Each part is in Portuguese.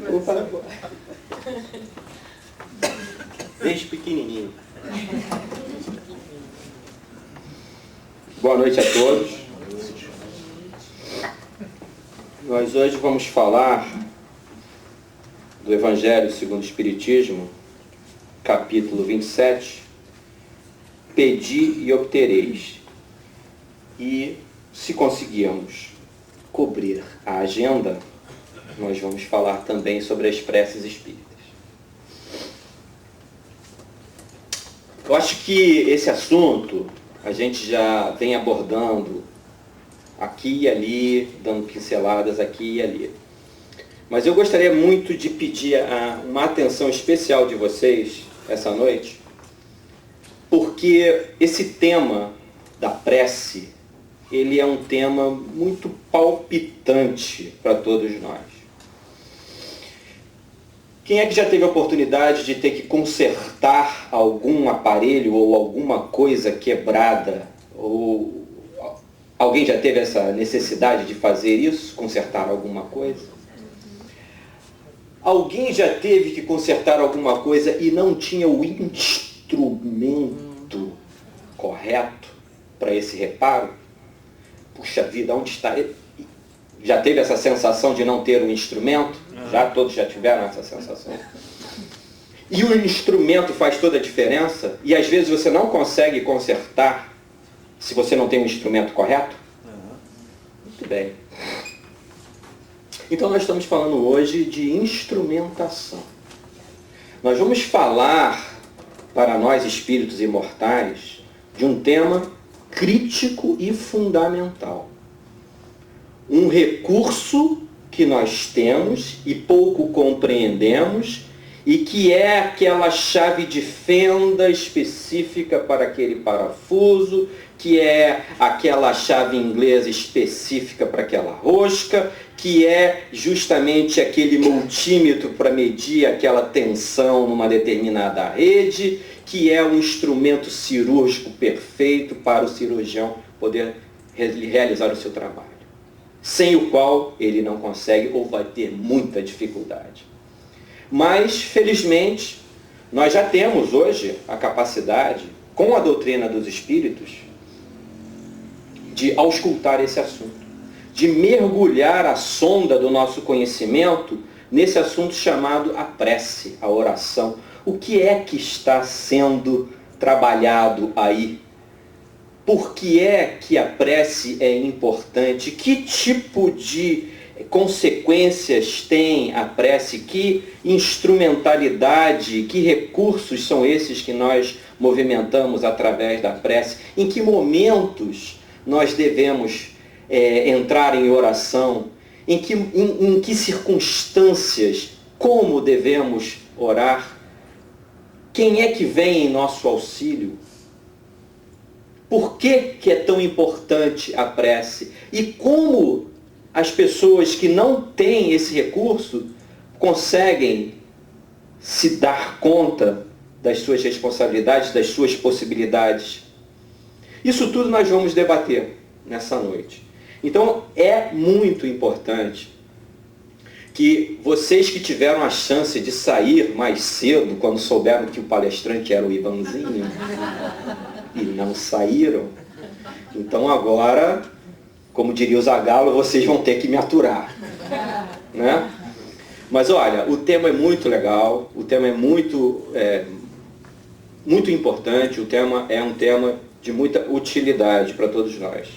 Por favor. Desde pequenininho. Boa noite a todos. Nós hoje vamos falar do Evangelho segundo o Espiritismo, capítulo 27, Pedi e obtereis. E se conseguirmos cobrir a agenda, nós vamos falar também sobre as preces espíritas. Eu acho que esse assunto a gente já vem abordando aqui e ali, dando pinceladas aqui e ali. Mas eu gostaria muito de pedir uma atenção especial de vocês essa noite, porque esse tema da prece, ele é um tema muito palpitante para todos nós. Quem é que já teve a oportunidade de ter que consertar algum aparelho ou alguma coisa quebrada? Ou alguém já teve essa necessidade de fazer isso, consertar alguma coisa? Alguém já teve que consertar alguma coisa e não tinha o instrumento correto para esse reparo? Puxa vida, onde está? Já teve essa sensação de não ter um instrumento? Já todos já tiveram essa sensação. E o instrumento faz toda a diferença? E às vezes você não consegue consertar se você não tem um instrumento correto? Muito bem. Então nós estamos falando hoje de instrumentação. Nós vamos falar, para nós espíritos imortais, de um tema crítico e fundamental. Um recurso que nós temos e pouco compreendemos e que é aquela chave de fenda específica para aquele parafuso, que é aquela chave inglesa específica para aquela rosca, que é justamente aquele multímetro para medir aquela tensão numa determinada rede, que é um instrumento cirúrgico perfeito para o cirurgião poder realizar o seu trabalho, sem o qual ele não consegue ou vai ter muita dificuldade. Mas, felizmente, nós já temos hoje a capacidade, com a doutrina dos espíritos, de auscultar esse assunto, de mergulhar a sonda do nosso conhecimento nesse assunto chamado a prece, a oração. O que é que está sendo trabalhado aí? Por que é que a prece é importante? Que tipo de consequências tem a prece? Que instrumentalidade, que recursos são esses que nós movimentamos através da prece? Em que momentos nós devemos entrar em oração? Em que circunstâncias? Como devemos orar? Quem é que vem em nosso auxílio? Por que é tão importante a prece? E como as pessoas que não têm esse recurso conseguem se dar conta das suas responsabilidades, das suas possibilidades? Isso tudo nós vamos debater nessa noite. Então é muito importante que vocês que tiveram a chance de sair mais cedo, quando souberam que o palestrante era o Ivanzinho, e não saíram, então agora, como diria o Zagalo, vocês vão ter que me aturar, né? Mas olha, o tema é muito legal, o tema é muito importante, o tema é um tema de muita utilidade para todos nós.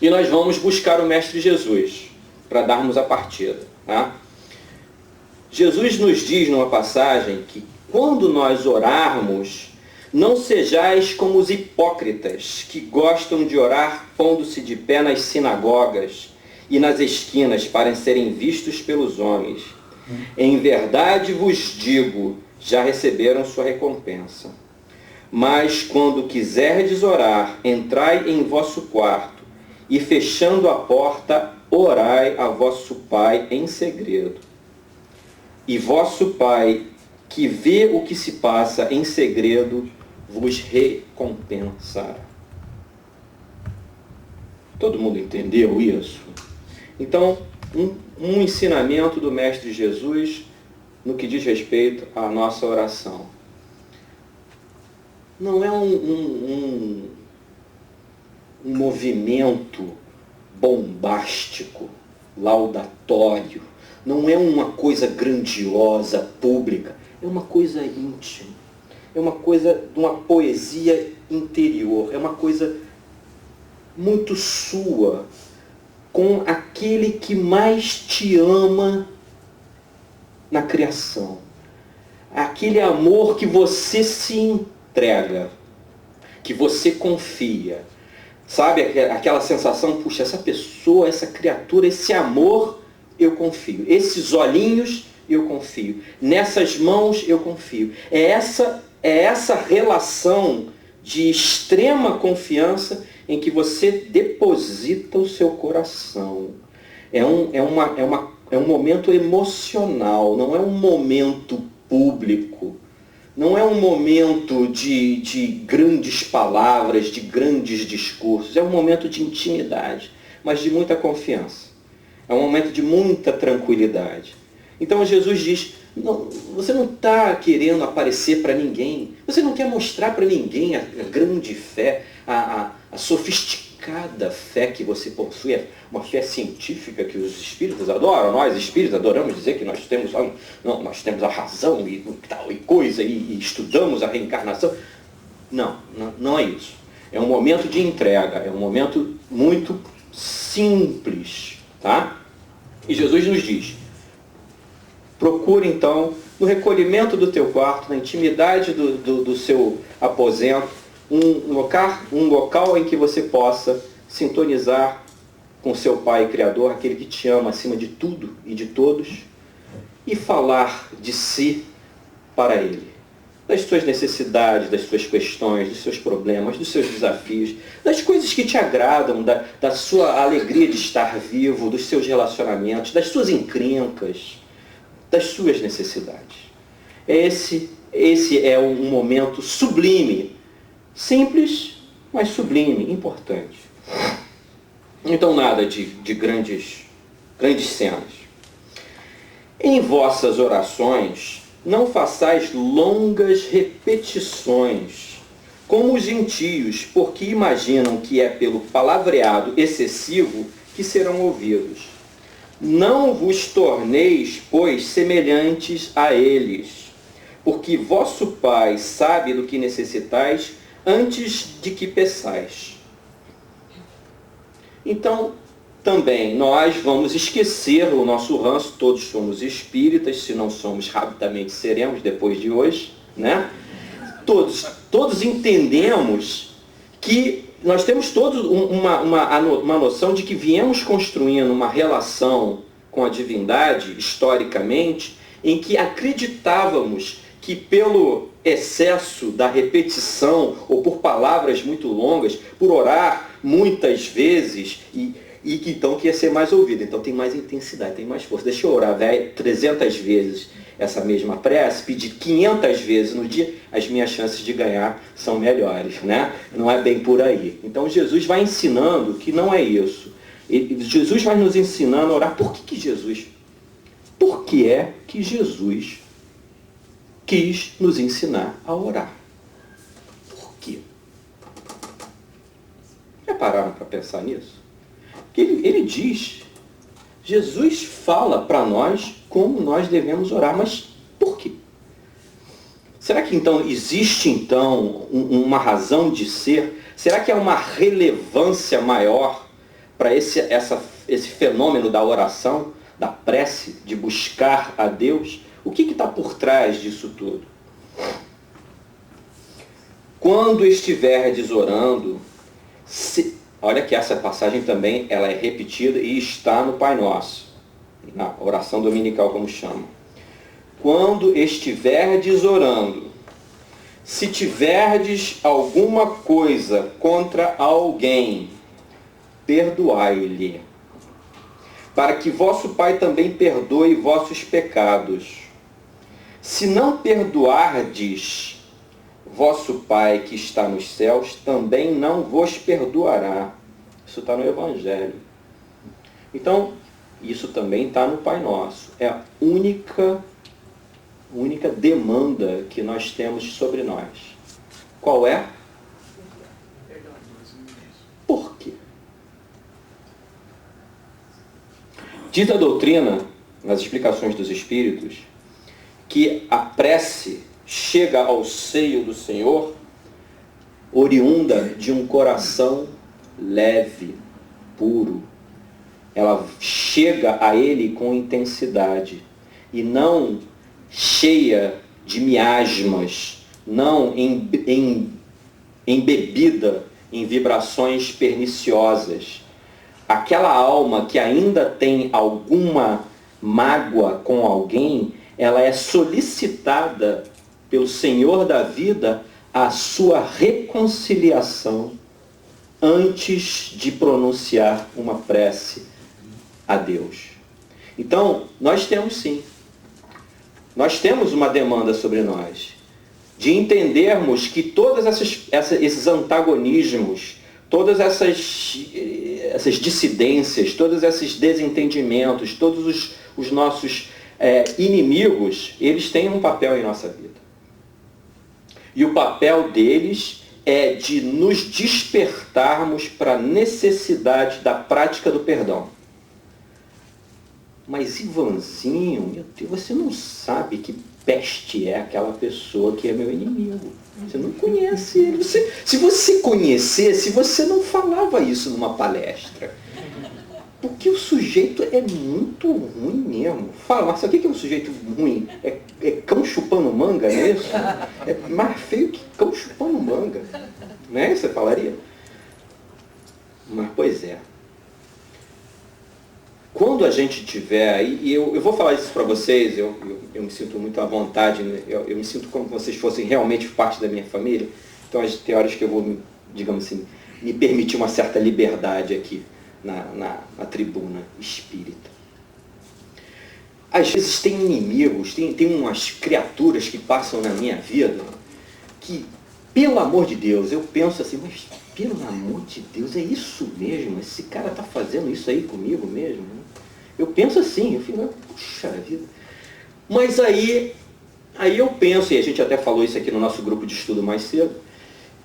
E nós vamos buscar o Mestre Jesus para darmos a partida, tá? Jesus nos diz numa passagem que quando nós orarmos, não sejais como os hipócritas, que gostam de orar pondo-se de pé nas sinagogas e nas esquinas para serem vistos pelos homens. Em verdade vos digo, já receberam sua recompensa. Mas quando quiserdes orar, entrai em vosso quarto e, fechando a porta, orai a vosso Pai em segredo. E vosso Pai, que vê o que se passa em segredo, vos recompensará. Todo mundo entendeu isso? Então, um ensinamento do Mestre Jesus no que diz respeito à nossa oração. Não é um movimento bombástico, laudatório, não é uma coisa grandiosa, pública, é uma coisa íntima, é uma coisa de uma poesia interior, é uma coisa muito sua, com aquele que mais te ama na criação. Aquele amor que você se entrega, que você confia. Sabe aquela sensação, puxa, essa pessoa, essa criatura, esse amor, eu confio. Esses olhinhos, eu confio. Nessas mãos, eu confio. É essa relação de extrema confiança em que você deposita o seu coração. É um momento emocional, não é um momento público, não é um momento de grandes palavras, de grandes discursos, é um momento de intimidade, mas de muita confiança. É um momento de muita tranquilidade. Então Jesus diz, não, você não está querendo aparecer para ninguém, você não quer mostrar para ninguém a grande fé, a sofisticada fé que você possui, uma fé científica que os espíritas adoram. Nós espíritas adoramos dizer que nós temos a razão e tal e coisa, e estudamos a reencarnação. Não é isso. É um momento de entrega, é um momento muito simples, tá? E Jesus nos diz, procure então, no recolhimento do teu quarto, na intimidade do seu aposento, um local em que você possa sintonizar com seu Pai Criador, aquele que te ama acima de tudo e de todos, e falar de si para Ele, das suas necessidades, das suas questões, dos seus problemas, dos seus desafios, das coisas que te agradam, da sua alegria de estar vivo, dos seus relacionamentos, das suas encrencas, das suas necessidades. Esse é um momento sublime, simples, mas sublime, importante. Então nada de grandes cenas. Em vossas orações, não façais longas repetições, como os gentios, porque imaginam que é pelo palavreado excessivo que serão ouvidos. Não vos torneis, pois, semelhantes a eles, porque vosso Pai sabe do que necessitais antes de que peçais. Então, também nós vamos esquecer o nosso ranço, todos somos espíritas, se não somos, rapidamente seremos depois de hoje, né? Todos entendemos que nós temos todos uma noção de que viemos construindo uma relação com a divindade, historicamente, em que acreditávamos que pelo excesso da repetição, ou por palavras muito longas, por orar muitas vezes, e que então que ia ser mais ouvido. Então tem mais intensidade, tem mais força. Deixa eu orar 300 vezes essa mesma prece, pedir 500 vezes no dia, as minhas chances de ganhar são melhores, né? Não é bem por aí. Então Jesus vai ensinando que não é isso. Jesus vai nos ensinando a orar. Por que Jesus quis nos ensinar a orar? Por quê? Já pararam para pensar nisso? Ele diz, Jesus fala para nós como nós devemos orar, mas por quê? Será que então existe uma razão de ser? Será que há uma relevância maior para esse fenômeno da oração, da prece, de buscar a Deus? O que está por trás disso tudo? Quando estiverdes orando, olha que essa passagem também ela é repetida e está no Pai Nosso, na oração dominical, como chama. Quando estiverdes orando, se tiverdes alguma coisa contra alguém, perdoai-lhe, para que vosso Pai também perdoe vossos pecados. Se não perdoardes, vosso Pai que está nos céus também não vos perdoará. Isso está no Evangelho. Então, isso também está no Pai Nosso. É a única demanda que nós temos sobre nós. Qual é? Por quê? Diz a doutrina, nas explicações dos Espíritos, que a prece chega ao seio do Senhor oriunda de um coração leve, puro. Ela chega a Ele com intensidade e não cheia de miasmas, não embebida em vibrações perniciosas. Aquela alma que ainda tem alguma mágoa com alguém, ela é solicitada pelo Senhor da vida a sua reconciliação antes de pronunciar uma prece a Deus. Então, nós temos sim. Nós temos uma demanda sobre nós de entendermos que todos esses antagonismos, todas essas dissidências, todos esses desentendimentos, todos os nossos inimigos, eles têm um papel em nossa vida. E o papel deles é de nos despertarmos para a necessidade da prática do perdão. Mas Ivanzinho, meu Deus, você não sabe que peste é aquela pessoa que é meu inimigo. Você não conhece ele. Se você conhecesse, você não falava isso numa palestra. Porque o sujeito é muito ruim mesmo. Fala, mas sabe o que é um sujeito ruim? É cão chupando manga, não é isso? É mais feio que cão chupando manga. Não é isso que você falaria? Mas, pois é. Quando a gente tiver, e eu vou falar isso para vocês, eu me sinto muito à vontade, né? Eu me sinto como se vocês fossem realmente parte da minha família, então tem horas que eu vou, digamos assim, me permitir uma certa liberdade aqui na tribuna espírita. Às vezes tem inimigos, tem umas criaturas que passam na minha vida que, pelo amor de Deus, eu penso assim, mas pelo amor de Deus, é isso mesmo? Esse cara está fazendo isso aí comigo mesmo? Eu penso assim, eu fico, puxa vida. Mas aí eu penso, e a gente até falou isso aqui no nosso grupo de estudo mais cedo,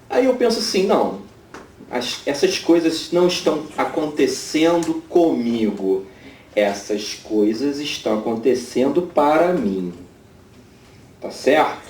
aí eu penso assim, não, essas coisas não estão acontecendo comigo, essas coisas estão acontecendo para mim. Tá certo?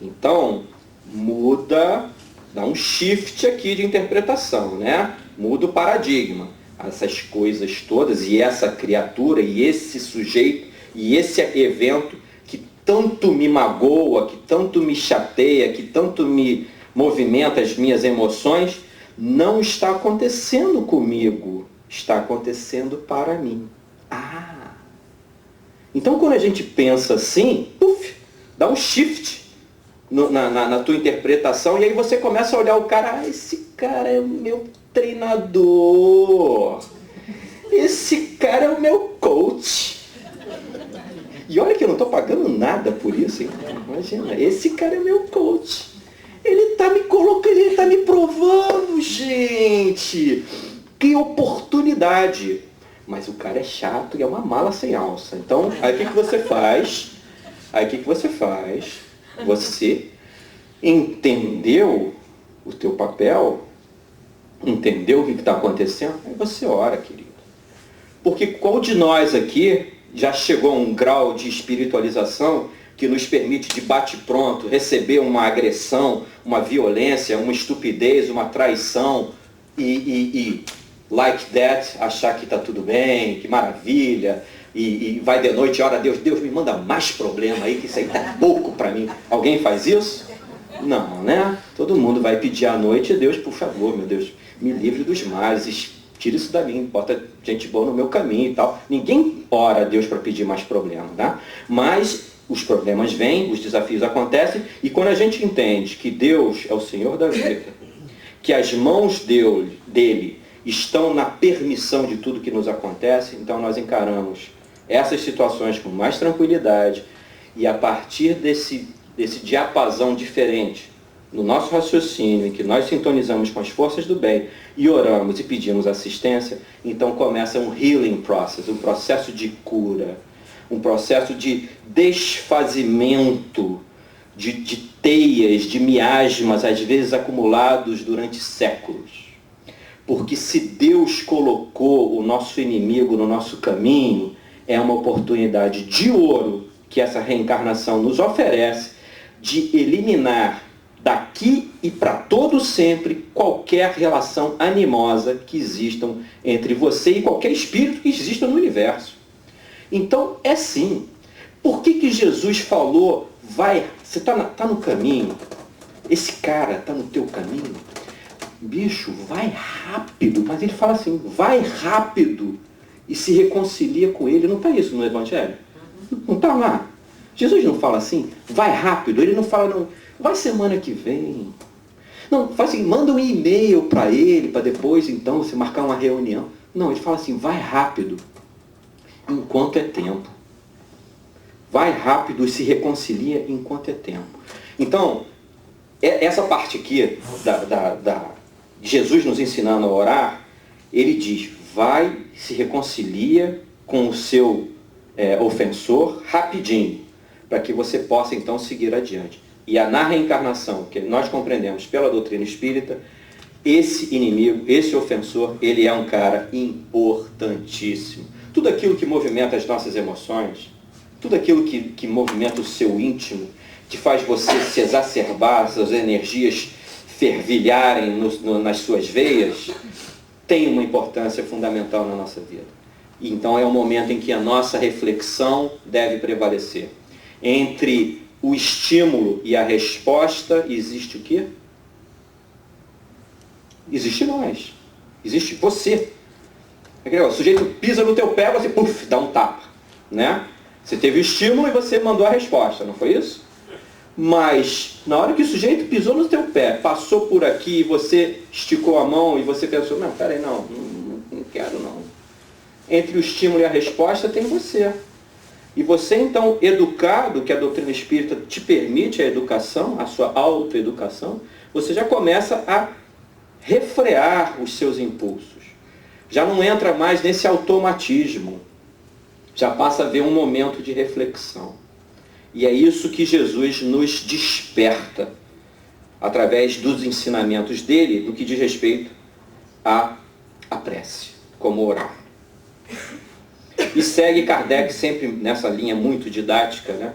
Então, muda, dá um shift aqui de interpretação, né? Muda o paradigma. Essas coisas todas, e essa criatura, e esse sujeito, e esse evento que tanto me magoa, que tanto me chateia, que tanto me movimenta as minhas emoções, não está acontecendo comigo, está acontecendo para mim. Ah! Então quando a gente pensa assim, puf, dá um shift na tua interpretação, e aí você começa a olhar o cara, esse cara é o meu treinador, esse cara é o meu coach. E olha que eu não estou pagando nada por isso, hein? Imagina, esse cara é meu coach. Ele está me colocando, ele está me provando, gente. Que oportunidade. Mas o cara é chato e é uma mala sem alça. Então, aí o que você faz? Você entendeu o teu papel? Entendeu o que está acontecendo? Aí você ora, querido. Porque qual de nós aqui já chegou a um grau de espiritualização que nos permite de bate-pronto receber uma agressão, uma violência, uma estupidez, uma traição e like that, achar que está tudo bem, que maravilha, e vai de noite e ora a Deus, Deus me manda mais problema aí, que isso aí está pouco para mim. Alguém faz isso? Não, né? Todo mundo vai pedir à noite, Deus, por favor, meu Deus, me livre dos males, tira isso dali, bota gente boa no meu caminho e tal. Ninguém ora a Deus para pedir mais problema, tá? Mas os problemas vêm, os desafios acontecem, e quando a gente entende que Deus é o Senhor da vida, que as mãos dele estão na permissão de tudo que nos acontece, então nós encaramos essas situações com mais tranquilidade, e a partir desse diapasão diferente no nosso raciocínio, em que nós sintonizamos com as forças do bem e oramos e pedimos assistência, então começa um healing process, um processo de cura, um processo de desfazimento de teias, de miasmas, às vezes acumulados durante séculos. Porque se Deus colocou o nosso inimigo no nosso caminho, é uma oportunidade de ouro que essa reencarnação nos oferece de eliminar daqui e para todo sempre qualquer relação animosa que existam entre você e qualquer espírito que exista no universo. Então, é sim. Por que Jesus falou, você está no caminho, esse cara está no teu caminho, bicho, vai rápido, mas ele fala assim, vai rápido e se reconcilia com ele. Não está isso no Evangelho? Não está lá? Jesus não fala assim, vai rápido, ele não fala, não, vai semana que vem. Não, faz assim, manda um e-mail para ele, para depois então você marcar uma reunião. Não, ele fala assim, vai rápido, enquanto é tempo. Vai rápido e se reconcilia enquanto é tempo. Então, essa parte aqui de Jesus nos ensinando a orar, ele diz, vai, se reconcilia com o seu ofensor rapidinho, para que você possa então seguir adiante. E na reencarnação, que nós compreendemos pela doutrina espírita, esse inimigo, esse ofensor, ele é um cara importantíssimo. Tudo aquilo que movimenta as nossas emoções, tudo aquilo que movimenta o seu íntimo, que faz você se exacerbar, suas energias fervilharem nas suas veias, tem uma importância fundamental na nossa vida. E então é o momento em que a nossa reflexão deve prevalecer. Entre o estímulo e a resposta, existe o quê? Existe nós. Existe você. O sujeito pisa no teu pé, você dá um tapa. Né? Você teve o estímulo e você mandou a resposta, não foi isso? Mas, na hora que o sujeito pisou no teu pé, passou por aqui, e você esticou a mão e você pensou, não, peraí, não quero não. Entre o estímulo e a resposta tem você. E você, então, educado, que a doutrina espírita te permite a educação, a sua autoeducação, você já começa a refrear os seus impulsos. Já não entra mais nesse automatismo. Já passa a ver um momento de reflexão. E é isso que Jesus nos desperta, através dos ensinamentos dele, no que diz respeito à prece, como orar. E segue Kardec sempre nessa linha muito didática, né?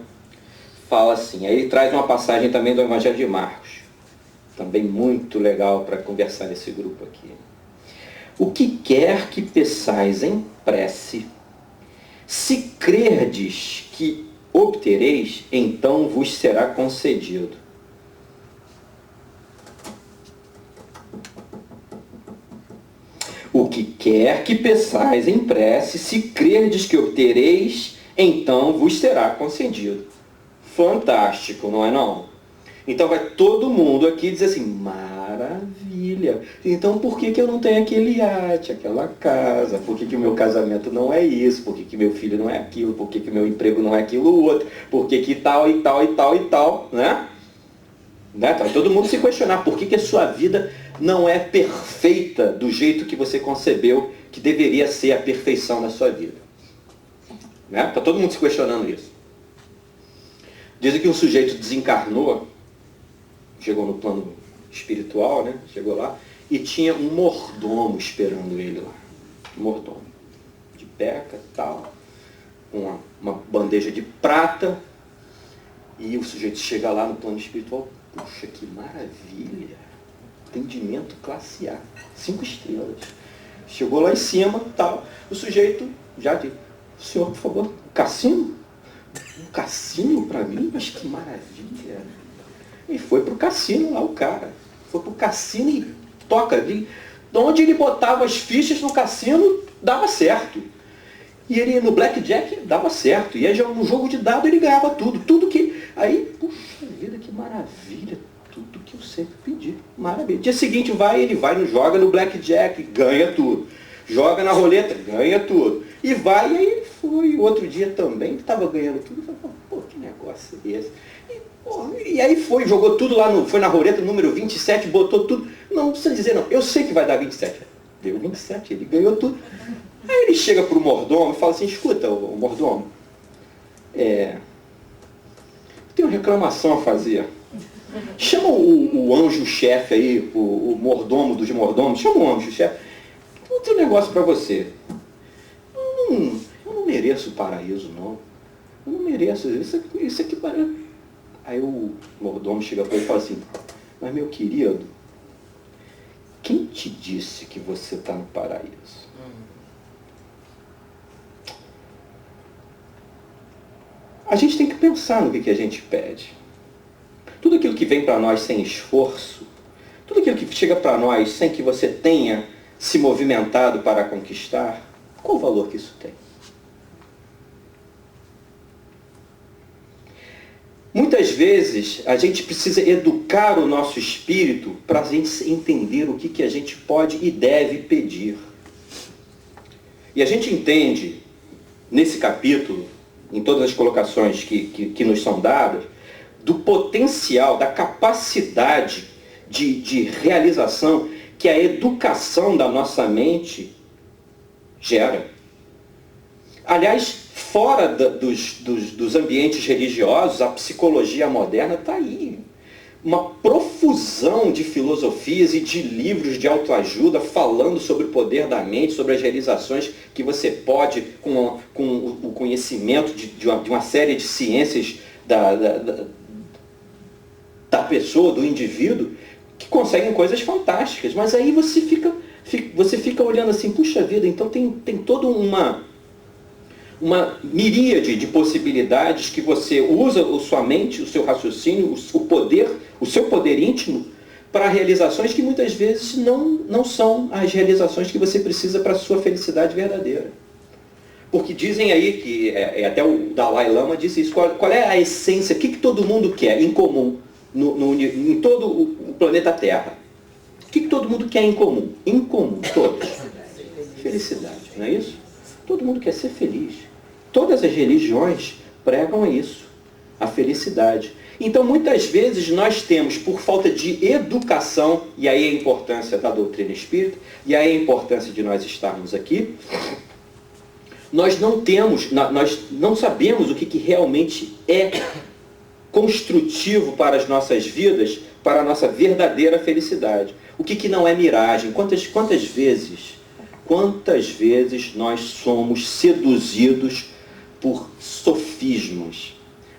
Fala assim, aí ele traz uma passagem também do Evangelho de Marcos, também muito legal para conversar nesse grupo aqui. O que quer que peçais em prece, se crerdes que obtereis, então vos será concedido. O que quer que peçais em prece, se crerdes que obtereis, então vos será concedido. Fantástico, não é não? Então vai todo mundo aqui dizer assim, maravilha. Então por que eu não tenho aquele iate, aquela casa? Por que o meu casamento não é isso? Por que meu filho não é aquilo? Por que o meu emprego não é aquilo outro? Por que tal e tal e tal e tal, né? Então, todo mundo se questionar por que a sua vida não é perfeita do jeito que você concebeu que deveria ser a perfeição da sua vida. Né? Está todo mundo se questionando isso. Dizem que um sujeito desencarnou, chegou no plano espiritual, né? Chegou lá, e tinha um mordomo esperando ele lá. Um mordomo. De peca e tal, uma bandeja de prata, e o sujeito chega lá no plano espiritual, puxa, que maravilha! Atendimento classe A, 5 estrelas. Chegou lá em cima, tal, o sujeito já disse, senhor, por favor, um cassino? Um cassino para mim? Mas que maravilha! E foi pro cassino lá o cara. Foi pro cassino e toca. De onde ele botava as fichas no cassino, dava certo. E ele no blackjack dava certo. E aí no jogo de dado ele ganhava tudo. Tudo que... Aí, puxa vida, que maravilha. Tudo que eu sempre pedi. Maravilha. Dia seguinte ele vai, joga no blackjack, ganha tudo. Joga na roleta, ganha tudo. E vai, e aí foi. O outro dia também, que estava ganhando tudo. Falei, pô, que negócio é esse? E E aí jogou tudo lá, foi na roleta número 27, botou tudo. Não precisa dizer não, eu sei que vai dar 27. Deu 27, ele ganhou tudo. Aí ele chega para o mordomo e fala assim, escuta, o mordomo, tem uma reclamação a fazer. Chama o anjo-chefe aí, o mordomo dos mordomos, chama o anjo-chefe. Eu tenho um negócio para você. Eu não mereço o paraíso, não. Eu não mereço. Isso aqui parece... Aí o mordomo chega para ele e fala assim, mas meu querido, quem te disse que você está no paraíso? A gente tem que pensar no que a gente pede. Tudo aquilo que vem para nós sem esforço, tudo aquilo que chega para nós sem que você tenha se movimentado para conquistar, qual o valor que isso tem? Muitas vezes a gente precisa educar o nosso espírito para a gente entender o que a gente pode e deve pedir. E a gente entende, nesse capítulo, em todas as colocações que nos são dadas, do potencial, da capacidade de realização que a educação da nossa mente gera. Aliás, fora dos ambientes religiosos, a psicologia moderna está aí. Uma profusão de filosofias e de livros de autoajuda falando sobre o poder da mente, sobre as realizações que você pode, com o conhecimento de uma série de ciências da pessoa, do indivíduo, que conseguem coisas fantásticas. Mas aí você fica olhando assim, puxa vida, então tem toda uma miríade de possibilidades que você usa a sua mente, o seu raciocínio, o seu poder íntimo, para realizações que muitas vezes não são as realizações que você precisa para a sua felicidade verdadeira. Porque dizem aí, que até o Dalai Lama disse isso, qual é a essência, o que todo mundo quer em comum em todo o planeta Terra? O que todo mundo quer em comum? Em comum, todos. Felicidade, não é isso? Todo mundo quer ser feliz. Todas as religiões pregam isso, a felicidade. Então, muitas vezes, nós temos, por falta de educação, e aí a importância da doutrina espírita, e aí a importância de nós estarmos aqui, nós não sabemos o que realmente é construtivo para as nossas vidas, para a nossa verdadeira felicidade. O que não é miragem. Quantas vezes nós somos seduzidos por sofismas,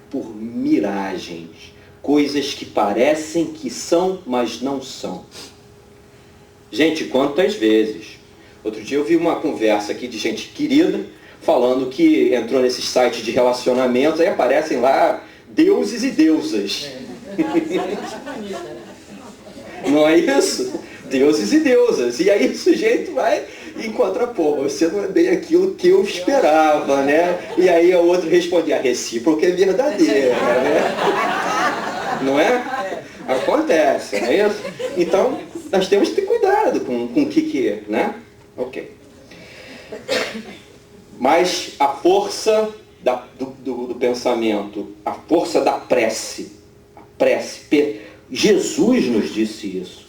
por miragens, coisas que parecem que são, mas não são. Gente, quantas vezes? Outro dia eu vi uma conversa aqui de gente querida, falando que entrou nesses sites de relacionamentos, aí aparecem lá deuses e deusas. Não é isso? Deuses e deusas. E aí o sujeito vai e encontra, você não é bem aquilo que eu esperava, né? E aí o outro responde, a recíproca é verdadeira, né? Não é? Acontece, não é isso? Então, nós temos que ter cuidado com o que, né? Ok. Mas a força do pensamento, a força da prece, Jesus nos disse isso.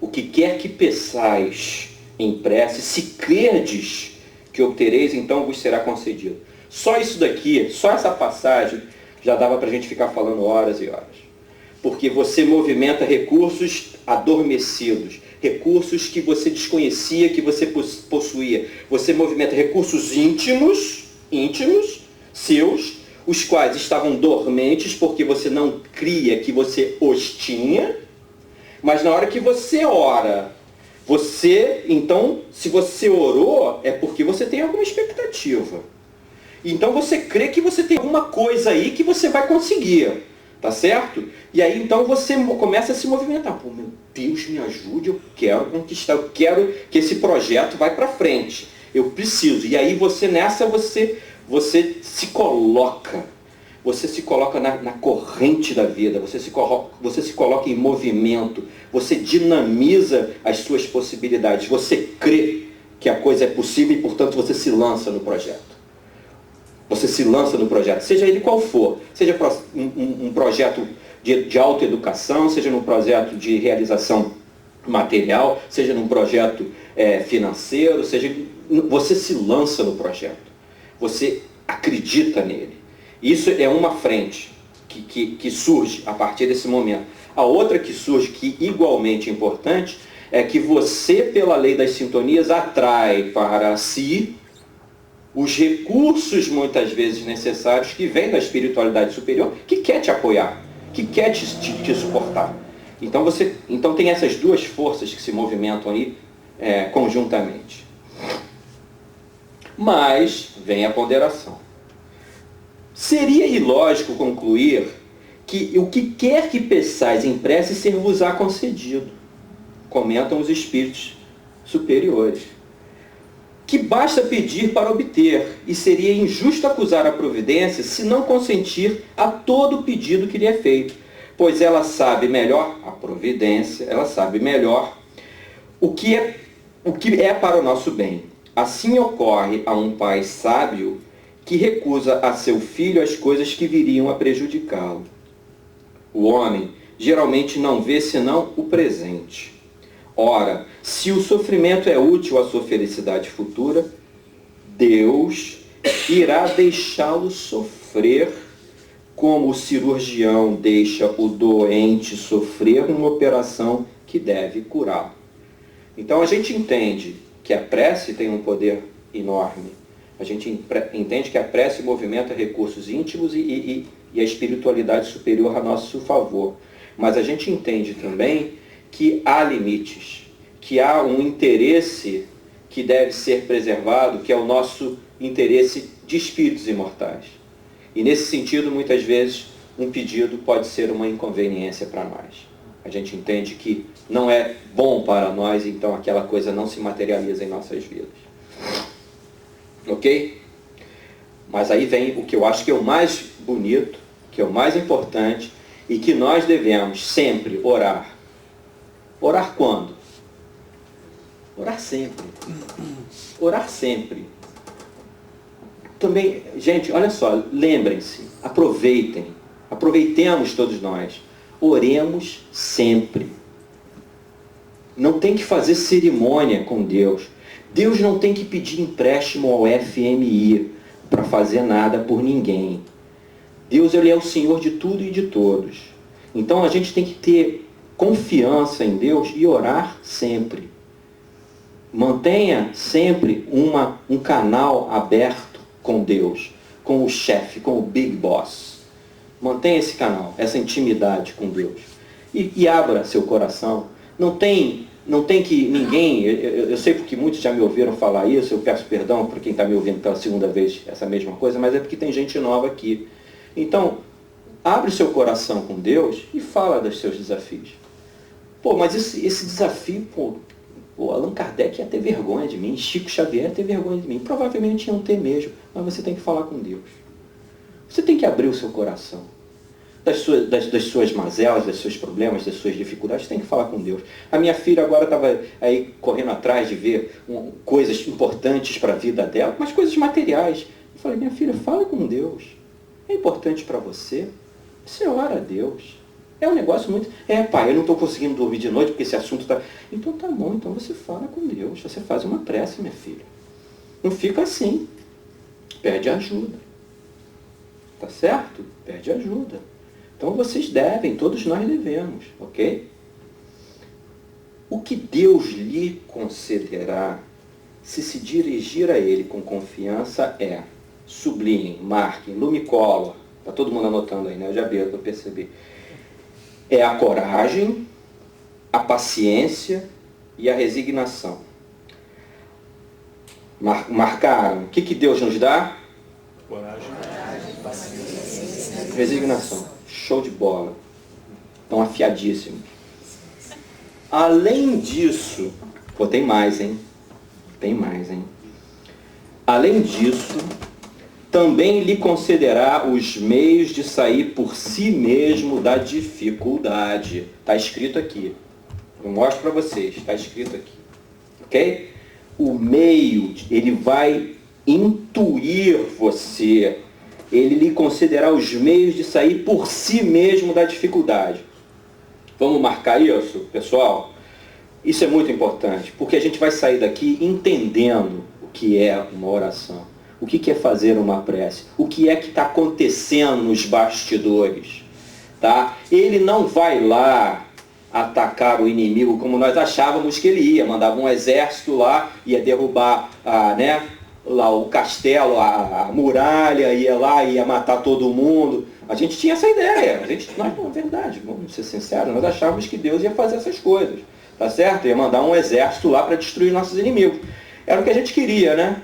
O que quer que peçais em prece, se crerdes que obtereis, então vos será concedido. Só isso daqui, só essa passagem, já dava para a gente ficar falando horas e horas. Porque você movimenta recursos adormecidos, recursos que você desconhecia que você possuía. Você movimenta recursos íntimos, seus, os quais estavam dormentes porque você não cria que você os tinha, mas na hora que você ora, então, se você orou, é porque você tem alguma expectativa. Então você crê que você tem alguma coisa aí que você vai conseguir, tá certo? E aí então você começa a se movimentar. Meu Deus, me ajude, eu quero conquistar, eu quero que esse projeto vá para frente. Eu preciso. E aí você se coloca. Você se coloca na corrente da vida, você se coloca em movimento, você dinamiza as suas possibilidades, você crê que a coisa é possível e, portanto, você se lança no projeto. você se lança no projeto, seja ele qual for, seja um projeto de autoeducação, seja num projeto de realização material, seja num projeto financeiro, seja, você se lança no projeto, você acredita nele. Isso é uma frente que surge a partir desse momento. A outra que surge, que igualmente é importante, é que você, pela lei das sintonias, atrai para si os recursos, muitas vezes necessários, que vêm da espiritualidade superior, que quer te apoiar, que quer te suportar. Então tem essas duas forças que se movimentam aí conjuntamente. Mas vem a ponderação. Seria ilógico concluir que o que quer que peçais em prece ser-vos-á concedido, comentam os espíritos superiores, que basta pedir para obter, e seria injusto acusar a providência se não consentir a todo pedido que lhe é feito, pois ela sabe melhor, a providência, ela sabe melhor o que é para o nosso bem. Assim ocorre a um pai sábio que recusa a seu filho as coisas que viriam a prejudicá-lo. O homem geralmente não vê senão o presente. Ora, se o sofrimento é útil à sua felicidade futura, Deus irá deixá-lo sofrer, como o cirurgião deixa o doente sofrer numa operação que deve curá-lo. Então a gente entende que a prece tem um poder enorme. A gente entende que a prece movimenta recursos íntimos e a espiritualidade superior a nosso favor. Mas a gente entende também que há limites, que há um interesse que deve ser preservado, que é o nosso interesse de espíritos imortais. E nesse sentido, muitas vezes, um pedido pode ser uma inconveniência para nós. A gente entende que não é bom para nós, então aquela coisa não se materializa em nossas vidas. Ok? Mas aí vem o que eu acho que é o mais bonito, que é o mais importante, e que nós devemos sempre orar. Orar quando? Orar sempre. Orar sempre. Também, gente, olha só, lembrem-se, aproveitemos todos nós. Oremos sempre. Não tem que fazer cerimônia com Deus. Deus não tem que pedir empréstimo ao FMI para fazer nada por ninguém. Deus, ele é o Senhor de tudo e de todos. Então a gente tem que ter confiança em Deus e orar sempre. Mantenha sempre um canal aberto com Deus, com o chefe, com o Big Boss. Mantenha esse canal, essa intimidade com Deus. E abra seu coração. Não tem que ninguém, eu sei porque muitos já me ouviram falar isso, eu peço perdão para quem está me ouvindo pela segunda vez essa mesma coisa, mas é porque tem gente nova aqui. Então, abre o seu coração com Deus e fala dos seus desafios. Pô, mas esse desafio, Allan Kardec ia ter vergonha de mim, Chico Xavier ia ter vergonha de mim. Provavelmente iam ter mesmo, mas você tem que falar com Deus. Você tem que abrir o seu coração. Das suas mazelas, dos seus problemas, das suas dificuldades, você tem que falar com Deus. A minha filha agora estava aí correndo atrás de ver coisas importantes para a vida dela, mas coisas materiais. Eu falei, minha filha, fala com Deus. É importante para você. Você ora a Deus. É um negócio muito... pai, eu não estou conseguindo dormir de noite porque esse assunto está... Então tá bom, então você fala com Deus. Você faz uma prece, minha filha. Não fica assim. Pede ajuda. Tá certo? Pede ajuda. Então vocês devem, todos nós devemos, ok? O que Deus lhe concederá, se dirigir a Ele com confiança, é sublinhem, marquem, lumicolor. Está todo mundo anotando aí, né? Eu já percebi. É a coragem, a paciência e a resignação. Marcaram. O que Deus nos dá? Coragem, paciência, resignação. Show de bola. Estão afiadíssimos. Além disso, tem mais, hein? Tem mais, hein? Além disso, também lhe concederá os meios de sair por si mesmo da dificuldade. Está escrito aqui. Eu mostro para vocês. Está escrito aqui. Ok? O meio, ele vai intuir você ele lhe concederá os meios de sair por si mesmo da dificuldade. Vamos marcar isso, pessoal? Isso é muito importante, porque a gente vai sair daqui entendendo o que é uma oração, o que é fazer uma prece, o que é que está acontecendo nos bastidores. Tá? Ele não vai lá atacar o inimigo como nós achávamos que ele ia, mandava um exército lá, ia derrubar lá o castelo, a muralha, ia lá, ia matar todo mundo. A gente tinha essa ideia, nós, na verdade, vamos ser sinceros, nós achávamos que Deus ia fazer essas coisas, tá certo? Ia mandar um exército lá para destruir nossos inimigos. Era o que a gente queria, né?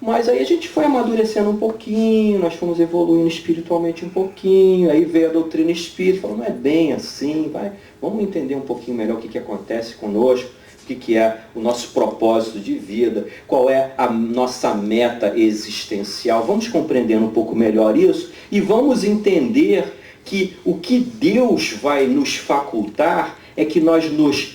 Mas aí a gente foi amadurecendo um pouquinho, nós fomos evoluindo espiritualmente um pouquinho, aí veio a doutrina espírita, falou, não é bem assim, vamos entender um pouquinho melhor o que acontece conosco, o que é o nosso propósito de vida, qual é a nossa meta existencial. Vamos compreendendo um pouco melhor isso e vamos entender que o que Deus vai nos facultar é que nós nos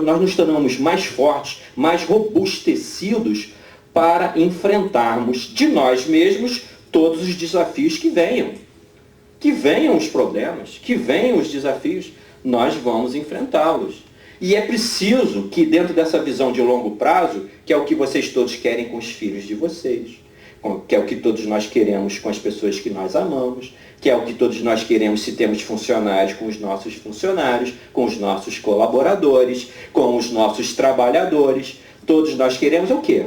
nós nos tornamos mais fortes, mais robustecidos para enfrentarmos de nós mesmos todos os desafios que venham. Que venham os problemas, que venham os desafios, nós vamos enfrentá-los. E é preciso que dentro dessa visão de longo prazo, que é o que vocês todos querem com os filhos de vocês, que é o que todos nós queremos com as pessoas que nós amamos, que é o que todos nós queremos se temos funcionários com os nossos funcionários, com os nossos colaboradores, com os nossos trabalhadores. Todos nós queremos o quê?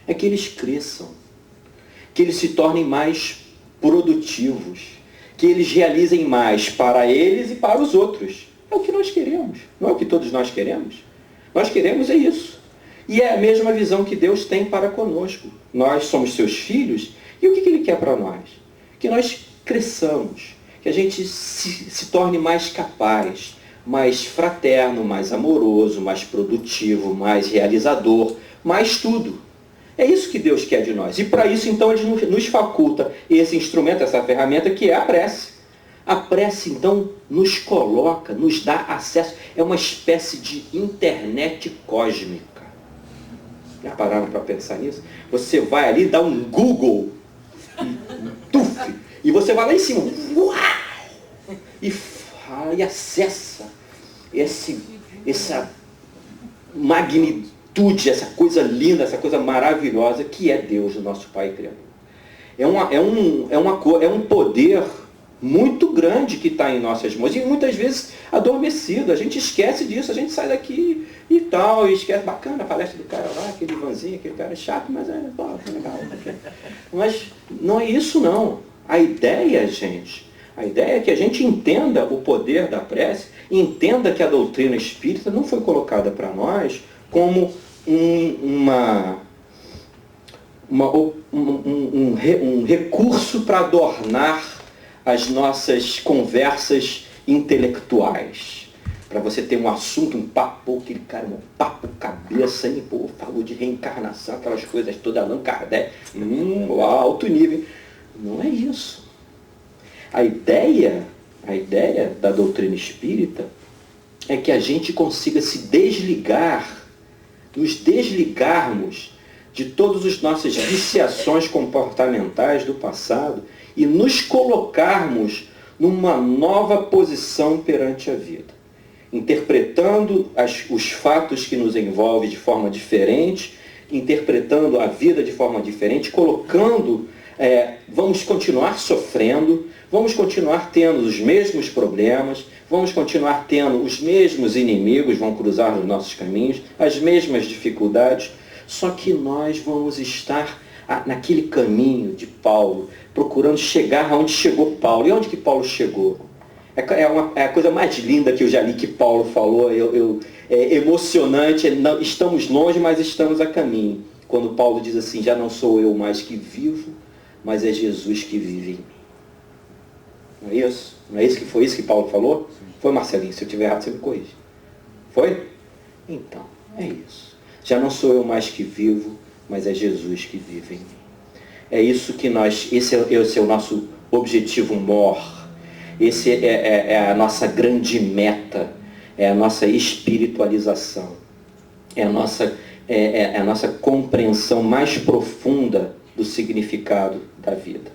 É que eles cresçam, que eles se tornem mais produtivos, que eles realizem mais para eles e para os outros. É o que nós queremos, não é o que todos nós queremos? Nós queremos é isso. E é a mesma visão que Deus tem para conosco. Nós somos seus filhos, e o que Ele quer para nós? Que nós cresçamos, que a gente se torne mais capaz, mais fraterno, mais amoroso, mais produtivo, mais realizador, mais tudo. É isso que Deus quer de nós. E para isso, então, Ele nos faculta esse instrumento, essa ferramenta que é a prece. A prece, então, nos coloca, nos dá acesso, é uma espécie de internet cósmica. Já pararam para pensar nisso? Você vai ali, dá um Google, e você vai lá em cima, uau, e acessa essa magnitude, essa coisa linda, essa coisa maravilhosa que é Deus, o nosso Pai Criador. É um poder muito grande que está em nossas mãos e muitas vezes adormecido. A gente esquece disso, a gente sai daqui e tal, e esquece, bacana a palestra do cara lá, aquele Ivanzinho, aquele cara chato, mas é legal. Mas não é isso não. A ideia, gente, a ideia é que a gente entenda o poder da prece, entenda que a doutrina espírita não foi colocada para nós como um recurso para adornar as nossas conversas intelectuais. Para você ter um assunto, um papo, aquele cara, um papo cabeça, hein? Pô, falou de reencarnação, aquelas coisas todas, Allan Kardec, alto nível. Não é isso. A ideia da doutrina espírita é que a gente consiga se desligar, nos desligarmos de todas as nossas viciações comportamentais do passado e nos colocarmos numa nova posição perante a vida, interpretando os fatos que nos envolvem de forma diferente, interpretando a vida de forma diferente, colocando, vamos continuar sofrendo, vamos continuar tendo os mesmos problemas, vamos continuar tendo os mesmos inimigos, vão cruzar os nossos caminhos, as mesmas dificuldades, só que nós vamos estar naquele caminho de Paulo, procurando chegar aonde chegou Paulo. E onde que Paulo chegou? É a coisa mais linda que eu já li que Paulo falou, é emocionante, estamos longe, mas estamos a caminho. Quando Paulo diz assim, já não sou eu mais que vivo, mas é Jesus que vive em mim. Não é isso? Não é isso que foi isso que Paulo falou? Sim. Foi, Marcelinho? Se eu estiver errado, você me corrige. Foi? Então, é isso. Já não sou eu mais que vivo, mas é Jesus que vive em mim. É isso que esse é o nosso objetivo mor. Esse é a nossa grande meta, é a nossa espiritualização, é a nossa compreensão mais profunda do significado da vida.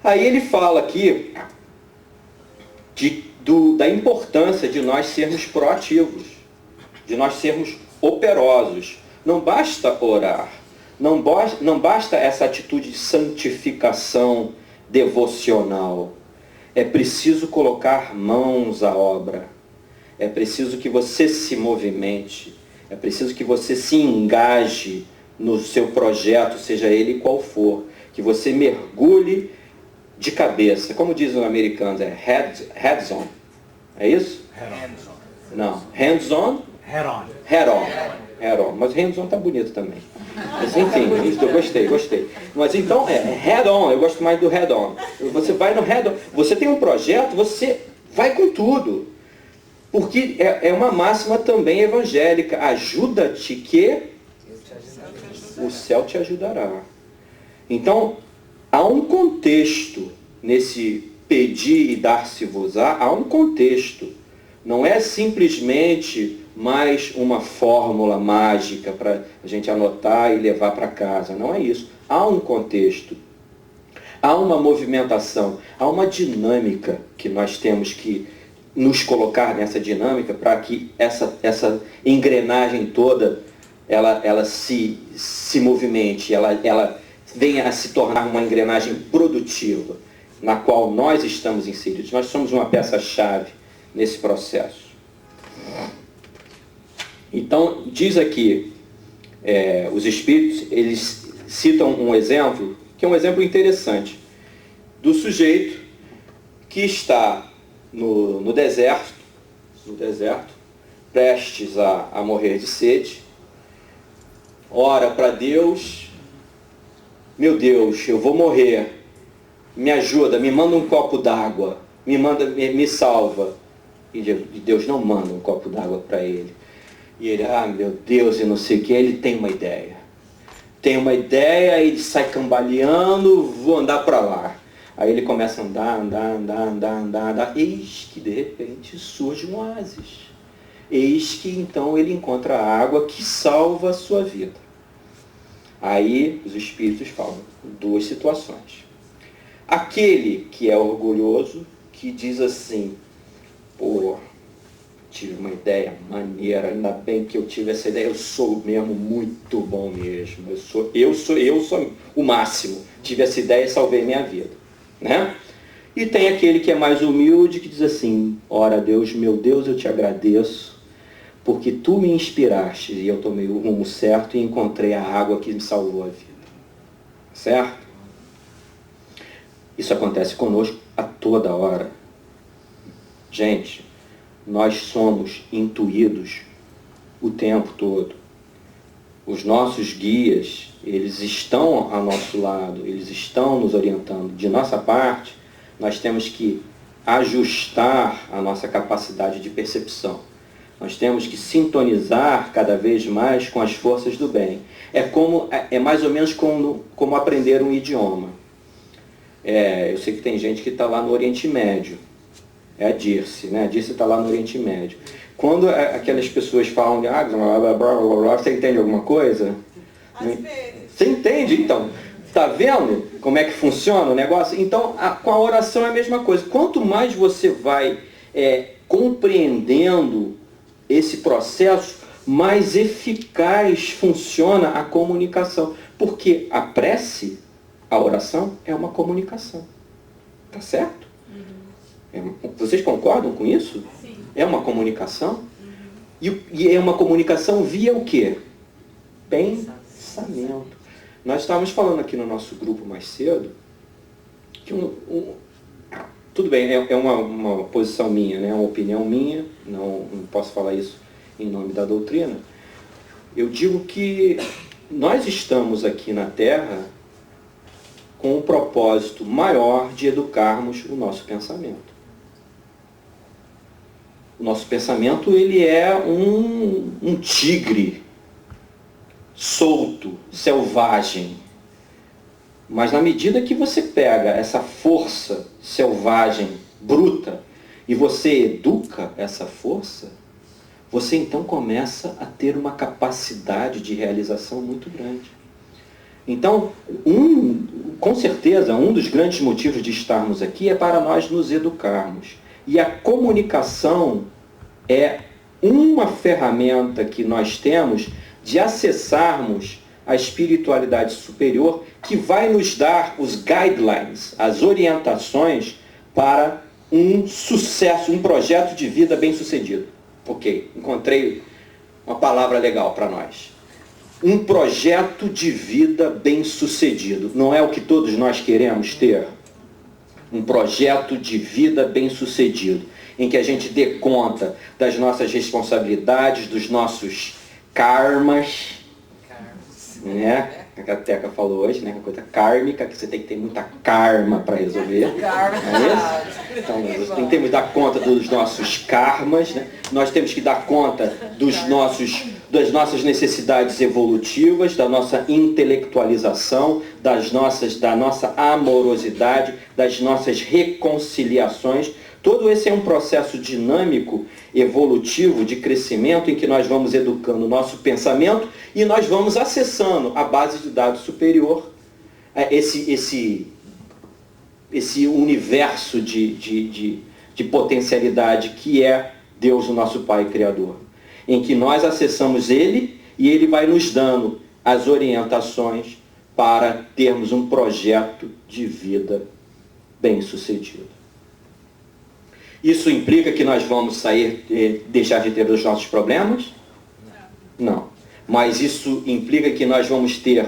Aí ele fala aqui da importância de nós sermos proativos, de nós sermos operosos. Não basta orar, não basta essa atitude de santificação devocional. É preciso colocar mãos à obra. É preciso que você se movimente. É preciso que você se engaje no seu projeto, seja ele qual for. Que você mergulhe de cabeça. Como diz o americano, é heads on. É isso? Hands-on. Não. Hands on? Head on. Head on. Head on. Mas hands on tá bonito também. Mas enfim, isso eu gostei. Mas então head on, eu gosto mais do head on. Você vai no head on. Você tem um projeto, você vai com tudo. Porque é uma máxima também evangélica. Ajuda-te que o céu te ajudará. Então, há um contexto nesse pedir e dar-se-vos-á, há um contexto. Não é simplesmente mais uma fórmula mágica para a gente anotar e levar para casa. Não é isso. Há um contexto. Há uma movimentação. Há uma dinâmica que nós temos que nos colocar nessa dinâmica para que essa engrenagem toda ela se movimente, ela venha a se tornar uma engrenagem produtiva, na qual nós estamos inseridos. Nós somos uma peça-chave nesse processo. Então, diz aqui, os Espíritos, eles citam um exemplo, que é um exemplo interessante, do sujeito que está no deserto, prestes a morrer de sede, ora para Deus: meu Deus, eu vou morrer, me ajuda, me manda um copo d'água, me salva. E Deus não manda um copo d'água para ele. E ele, meu Deus, e não sei o que, ele tem uma ideia. Ele sai cambaleando, vou andar para lá. Aí ele começa a andar. Eis que de repente surge um oásis. Eis que então ele encontra a água que salva a sua vida. Aí os Espíritos falam duas situações. Aquele que é orgulhoso, que diz assim: pô, tive uma ideia maneira, ainda bem que eu tive essa ideia, eu sou mesmo muito bom mesmo, eu sou o máximo, tive essa ideia e salvei minha vida, né? E tem aquele que é mais humilde, que diz assim: ora Deus, meu Deus, eu te agradeço, porque tu me inspiraste e eu tomei o rumo certo e encontrei a água que me salvou a vida. Certo? Isso acontece conosco a toda hora. Gente, nós somos intuídos o tempo todo. Os nossos guias, eles estão ao nosso lado, eles estão nos orientando. De nossa parte, nós temos que ajustar a nossa capacidade de percepção. Nós temos que sintonizar cada vez mais com as forças do bem. É mais ou menos como aprender um idioma. Eu sei que tem gente que está lá no Oriente Médio. É a Dirce, né? A Dirce está lá no Oriente Médio. Quando aquelas pessoas falam de você entende alguma coisa? Às vezes. Você entende, então? Está vendo como é que funciona o negócio? Então, com a oração é a mesma coisa. Quanto mais você vai compreendendo esse processo, mais eficaz funciona a comunicação. Porque a prece, a oração, é uma comunicação. Tá certo? Vocês concordam com isso? Sim. É uma comunicação? E é uma comunicação via o quê? Pensamento. Nós estávamos falando aqui no nosso grupo mais cedo que tudo bem, é uma posição minha, né? Uma opinião minha, não posso falar isso em nome da doutrina. Eu digo que nós estamos aqui na Terra com um propósito maior de educarmos o nosso pensamento. O nosso pensamento, ele é um tigre solto, selvagem. Mas na medida que você pega essa força selvagem, bruta, e você educa essa força, você então começa a ter uma capacidade de realização muito grande. Então, com certeza, um dos grandes motivos de estarmos aqui é para nós nos educarmos. E a comunicação é uma ferramenta que nós temos de acessarmos a espiritualidade superior, que vai nos dar os guidelines, as orientações para um sucesso, um projeto de vida bem-sucedido. Ok, encontrei uma palavra legal para nós. Um projeto de vida bem-sucedido. Não é o que todos nós queremos ter? Um projeto de vida bem-sucedido, em que a gente dê conta das nossas responsabilidades, dos nossos karmas, né? A Teca falou hoje, né? Uma coisa kármica, que você tem que ter muita karma para resolver. É isso? Então, nós temos que dar conta dos nossos karmas, né? Nós temos que dar conta das nossas necessidades evolutivas, da nossa intelectualização, da nossa amorosidade, das nossas reconciliações. Todo esse é um processo dinâmico, evolutivo, de crescimento, em que nós vamos educando o nosso pensamento e nós vamos acessando a base de dados superior, esse universo de potencialidade que é Deus, o nosso Pai Criador, em que nós acessamos Ele e Ele vai nos dando as orientações para termos um projeto de vida bem-sucedido. Isso implica que nós vamos deixar de ter os nossos problemas? Não. Mas isso implica que nós vamos ter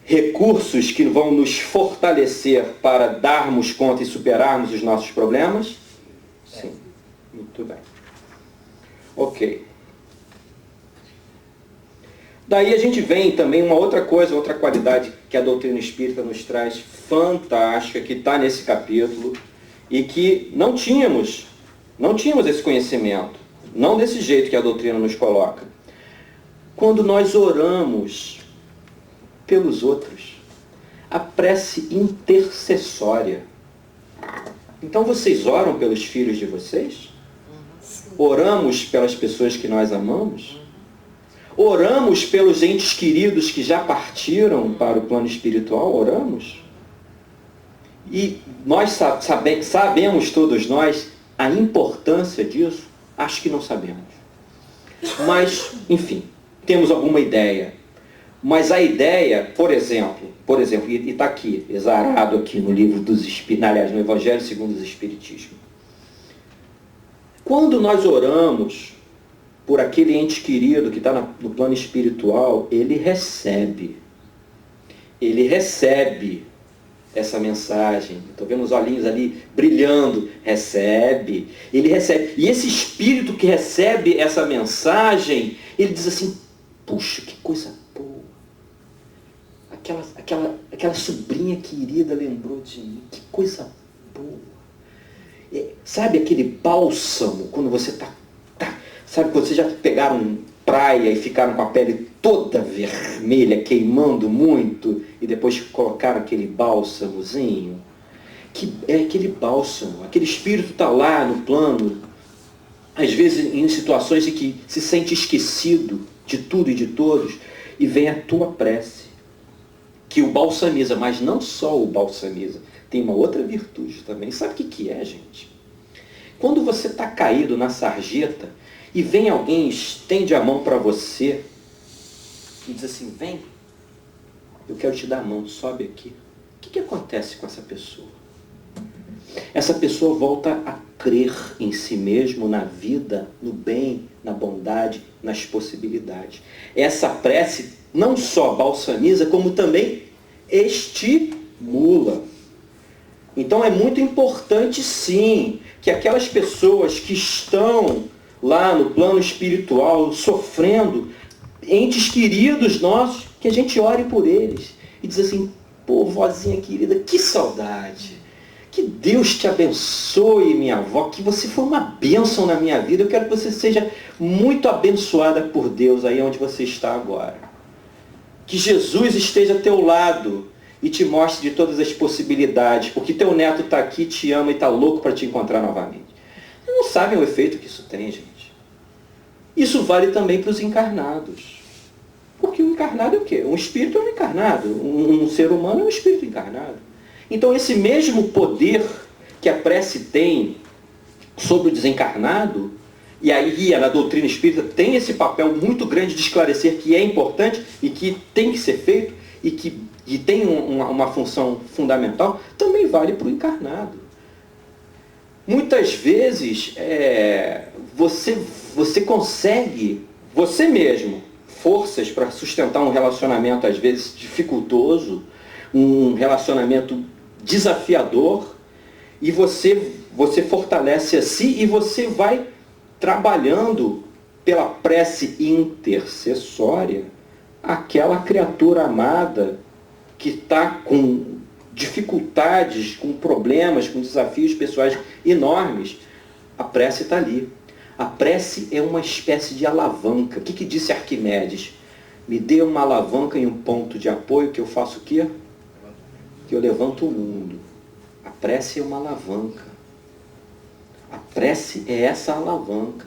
recursos que vão nos fortalecer para darmos conta e superarmos os nossos problemas? Sim. Muito bem. Ok. Daí a gente vem também uma outra coisa, outra qualidade que a doutrina espírita nos traz fantástica, que está nesse capítulo, e que não tínhamos esse conhecimento, não desse jeito que a doutrina nos coloca. Quando nós oramos pelos outros, a prece intercessória. Então vocês oram pelos filhos de vocês? Oramos pelas pessoas que nós amamos? Oramos pelos entes queridos que já partiram para o plano espiritual? Oramos? E nós sabemos todos nós a importância disso? Acho que não sabemos. Mas, enfim, temos alguma ideia. Mas a ideia, por exemplo, e está aqui, exarado aqui no livro dos Espíritos, aliás, no Evangelho segundo os Espiritismo. Quando nós oramos por aquele ente querido que está no plano espiritual, ele recebe essa mensagem. Estou vendo os olhinhos ali brilhando. Ele recebe. E esse espírito que recebe essa mensagem, ele diz assim, puxa, que coisa boa. Aquela sobrinha querida lembrou de mim. Que coisa boa. Sabe aquele bálsamo, quando você sabe quando vocês já pegaram praia e ficaram com a pele toda vermelha, queimando muito, e depois colocaram aquele bálsamozinho? Que é aquele bálsamo, aquele espírito está lá no plano, às vezes em situações em que se sente esquecido de tudo e de todos, e vem a tua prece, que o balsamiza, mas não só o balsamiza, tem uma outra virtude também. Sabe o que é, gente? Quando você está caído na sarjeta, e vem alguém, estende a mão para você e diz assim, vem, eu quero te dar a mão, sobe aqui. O que acontece com essa pessoa? Essa pessoa volta a crer em si mesmo, na vida, no bem, na bondade, nas possibilidades. Essa prece não só balsamiza, como também estimula. Então é muito importante, sim, que aquelas pessoas que estão lá no plano espiritual, sofrendo, entes queridos nossos, que a gente ore por eles e diz assim, pô, vozinha querida, que saudade, que Deus te abençoe, minha avó, que você foi uma bênção na minha vida, eu quero que você seja muito abençoada por Deus aí onde você está agora. Que Jesus esteja ao teu lado e te mostre de todas as possibilidades, porque teu neto está aqui, te ama e está louco para te encontrar novamente. Vocês não sabem o efeito que isso tem, gente. Isso vale também para os encarnados. Porque o encarnado é o quê? Um espírito é um encarnado. Um ser humano é um espírito encarnado. Então esse mesmo poder que a prece tem sobre o desencarnado, e aí na doutrina espírita tem esse papel muito grande de esclarecer que é importante e que tem que ser feito e que tem uma função fundamental, também vale para o encarnado. Muitas vezes você consegue, você mesmo, forças para sustentar um relacionamento às vezes dificultoso, um relacionamento desafiador, e você fortalece a si e você vai trabalhando pela prece intercessória aquela criatura amada que está com dificuldades, com problemas, com desafios pessoais enormes. A prece está ali. A prece é uma espécie de alavanca. O que disse Arquimedes? Me dê uma alavanca e um ponto de apoio que eu faço o quê? Que eu levanto o mundo. A prece é uma alavanca. A prece é essa alavanca.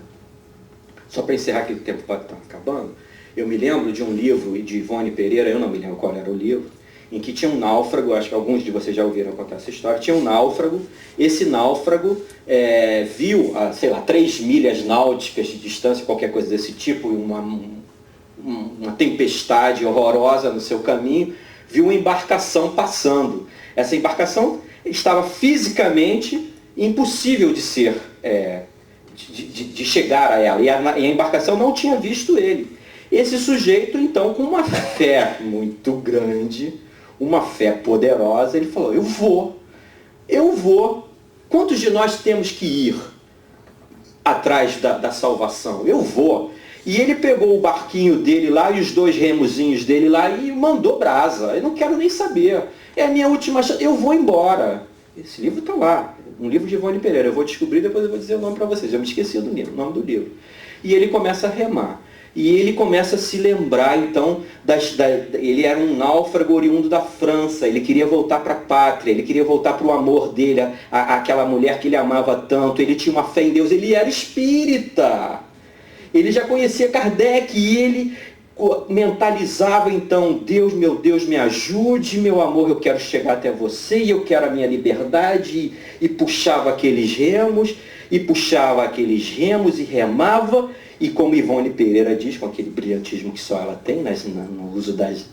Só para encerrar, que o tempo pode estar acabando, eu me lembro de um livro de Ivone Pereira, eu não me lembro qual era o livro, em que tinha um náufrago, acho que alguns de vocês já ouviram contar essa história, tinha um náufrago, esse náufrago viu, 3 milhas náuticas de distância, qualquer coisa desse tipo, uma tempestade horrorosa no seu caminho, viu uma embarcação passando. Essa embarcação estava fisicamente impossível de ser, de chegar a ela, e a embarcação não tinha visto ele. Esse sujeito, então, com uma fé muito grande, uma fé poderosa, ele falou, eu vou. Quantos de nós temos que ir atrás da salvação? Eu vou. E ele pegou o barquinho dele lá e os 2 remozinhos dele lá e mandou brasa. Eu não quero nem saber. É a minha última chance. Eu vou embora. Esse livro está lá. Um livro de Ivone Pereira. Eu vou descobrir, depois eu vou dizer o nome para vocês. Eu me esqueci do nome do livro. E ele começa a remar. E ele começa a se lembrar, então, ele era um náufrago oriundo da França, ele queria voltar para a pátria, ele queria voltar para o amor dele, aquela mulher que ele amava tanto, ele tinha uma fé em Deus, ele era espírita. Ele já conhecia Kardec e ele mentalizava, então, Deus, meu Deus, me ajude, meu amor, eu quero chegar até você, e eu quero a minha liberdade, e puxava aqueles remos, e remava. E como Ivone Pereira diz, com aquele brilhantismo que só ela tem no uso das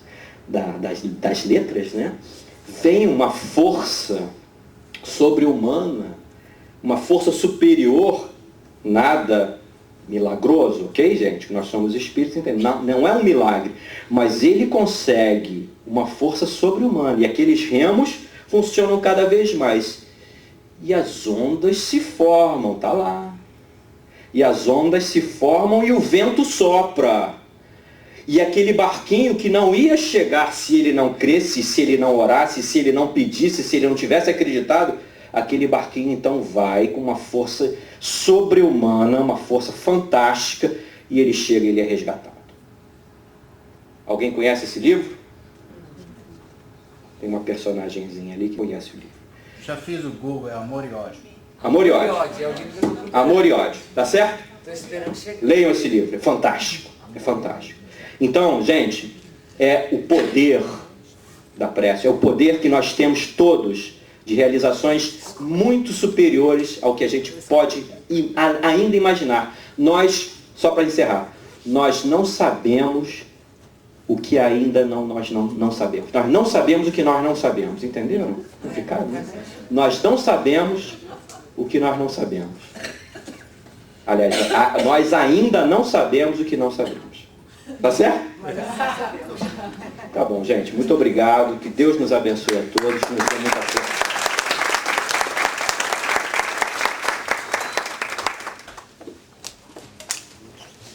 letras, né? Vem uma força sobre-humana, uma força superior, nada milagroso, ok, gente? Nós somos espíritos, entende? Não é um milagre, mas ele consegue uma força sobre-humana, e aqueles remos funcionam cada vez mais. E as ondas se formam, tá lá. E as ondas se formam e o vento sopra. E aquele barquinho que não ia chegar se ele não cresce, se ele não orasse, se ele não pedisse, se ele não tivesse acreditado, aquele barquinho então vai com uma força sobre-humana, uma força fantástica, e ele chega e ele é resgatado. Alguém conhece esse livro? Tem uma personagemzinha ali que conhece o livro. Já fiz o Google, é Amor e Ódio. Amor e Ódio. Amor e Ódio, tá certo? Estou esperando chegar. Leiam esse livro, é fantástico. É fantástico. Então, gente, é o poder da prece, é o poder que nós temos todos de realizações muito superiores ao que a gente pode ainda imaginar. Nós, só para encerrar, nós não sabemos o que ainda nós não sabemos. Nós não sabemos o que nós não sabemos, entenderam? Complicado, né? Nós não sabemos o que nós não sabemos. Aliás, nós ainda não sabemos o que não sabemos. Tá certo? Tá bom, gente. Muito obrigado. Que Deus nos abençoe a todos. Que nos dê muita força.